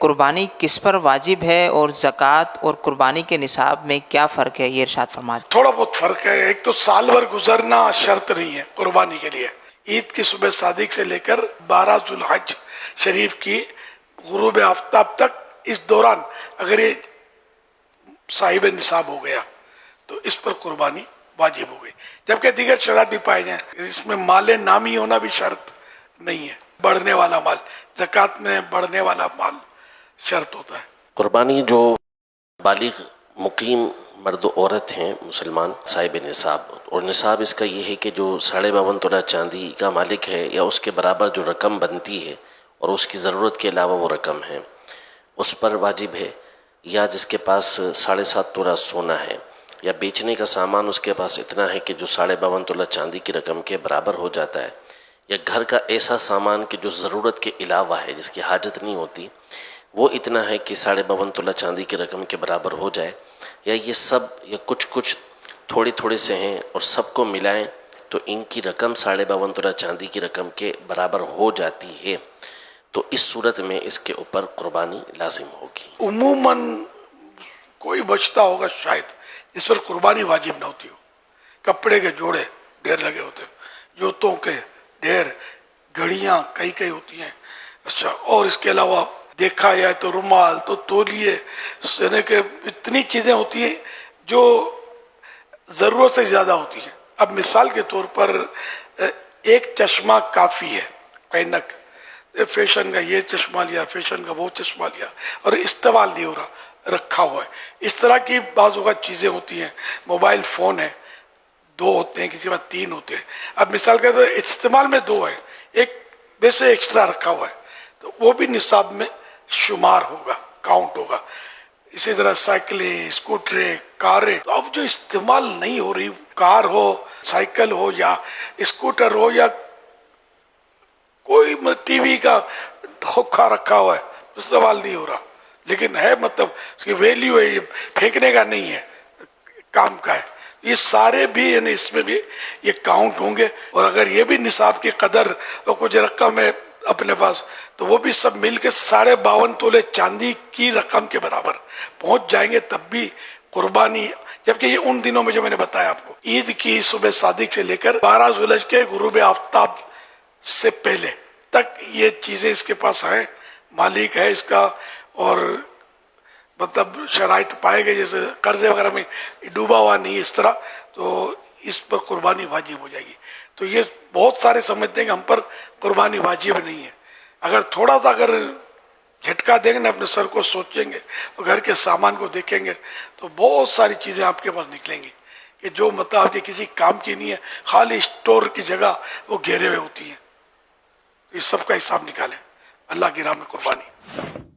قربانی کس پر واجب ہے اور زکوٰۃ اور قربانی کے نصاب میں کیا فرق ہے، یہ ارشاد فرما دیں۔ تھوڑا بہت فرق ہے۔ ایک تو سال بھر گزرنا شرط نہیں ہے قربانی کے لیے۔ عید کی صبح صادق سے لے کر 12 ذوالحج شریف کی غروب آفتاب تک، اس دوران اگر یہ صاحب نصاب ہو گیا تو اس پر قربانی واجب ہو گئی، جبکہ دیگر شرائط بھی پائے جائیں۔ اس میں مال نامی ہونا بھی شرط نہیں ہے، بڑھنے والا مال، زکوٰۃ میں بڑھنے والا مال شرط ہوتا ہے۔ قربانی جو بالغ مقیم مرد و عورت ہیں مسلمان صاحب نصاب، اور نصاب اس کا یہ ہے کہ جو 52.5 تولہ چاندی کا مالک ہے یا اس کے برابر جو رقم بنتی ہے اور اس کی ضرورت کے علاوہ وہ رقم ہے اس پر واجب ہے، یا جس کے پاس 7.5 تولہ سونا ہے یا بیچنے کا سامان اس کے پاس اتنا ہے کہ جو 52.5 تولہ چاندی کی رقم کے برابر ہو جاتا ہے، یا گھر کا ایسا سامان کہ جو ضرورت کے علاوہ ہے جس کی حاجت نہیں ہوتی وہ اتنا ہے کہ 52.5 تولہ چاندی کی رقم کے برابر ہو جائے، یا یہ سب یا کچھ تھوڑے تھوڑے سے ہیں اور سب کو ملائیں تو ان کی رقم 52.5 تولہ چاندی کی رقم کے برابر ہو جاتی ہے، تو اس صورت میں اس کے اوپر قربانی لازم ہوگی۔ عموماً کوئی بچتا ہوگا شاید جس پر قربانی واجب نہ ہوتی ہو۔ کپڑے کے جوڑے ڈھیر لگے ہوتے ہیں، جوتوں کے ڈھیر، گھڑیاں کئی ہوتی ہیں، اچھا، اور اس کے علاوہ دیکھا جائے تو رومال، تو تولیے، یعنی کہ اتنی چیزیں ہوتی ہیں جو ضرورت سے زیادہ ہوتی ہیں۔ اب مثال کے طور پر ایک چشمہ کافی ہے، اینک، فیشن کا یہ چشمہ لیا، فیشن کا وہ چشمہ لیا اور استعمال نہیں ہو رہا، رکھا ہوا ہے۔ اس طرح کی بعض اوقات چیزیں ہوتی ہیں۔ موبائل فون ہے، 2 ہوتے ہیں، کسی بات 3 ہوتے ہیں۔ اب مثال کے طور پر استعمال میں 2 ہے، ایک ویسے ایکسٹرا رکھا ہوا ہے تو وہ بھی نصاب میں شمار ہوگا، کاؤنٹ ہوگا۔ اسی طرح سائیکلیں، اسکوٹریں، کاریں، تو اب جو استعمال نہیں ہو رہی، کار ہو، سائیکل ہو یا اسکوٹر ہو یا کوئی ٹی وی کا کھوکھا رکھا ہوا ہے، استعمال نہیں ہو رہا لیکن ہے، مطلب اس کی ویلیو ہے، یہ پھینکنے کا نہیں ہے، کام کا ہے، یہ سارے بھی یعنی اس میں بھی یہ کاؤنٹ ہوں گے۔ اور اگر یہ بھی نصاب کی قدر اور کچھ رقم ہے اپنے پاس تو وہ بھی سب مل کے 52.5 تولے چاندی کی رقم کے برابر پہنچ جائیں گے، تب بھی قربانی، جبکہ یہ ان دنوں میں جو میں نے بتایا آپ کو، عید کی صبح صادق سے لے کر 12 ذوالحج کے غروب آفتاب سے پہلے تک یہ چیزیں اس کے پاس ہیں، مالک ہے اس کا، اور مطلب شرائط پائے گئے، جیسے قرضے وغیرہ میں ڈوبا ہوا نہیں اس طرح، تو اس پر قربانی واجب ہو جائے گی۔ تو یہ بہت سارے سمجھتے ہیں کہ ہم پر قربانی واجب نہیں ہے۔ اگر تھوڑا سا اگر جھٹکا دیں گے نا، اپنے سر کو سوچیں گے اور گھر کے سامان کو دیکھیں گے تو بہت ساری چیزیں آپ کے پاس نکلیں گی کہ جو مطلب آپ کے کسی کام کی نہیں ہے، خالی اسٹور کی جگہ وہ گھیرے ہوئے ہوتی ہیں۔ اس سب کا حساب نکالیں۔ اللہ کی راہ میں قربانی۔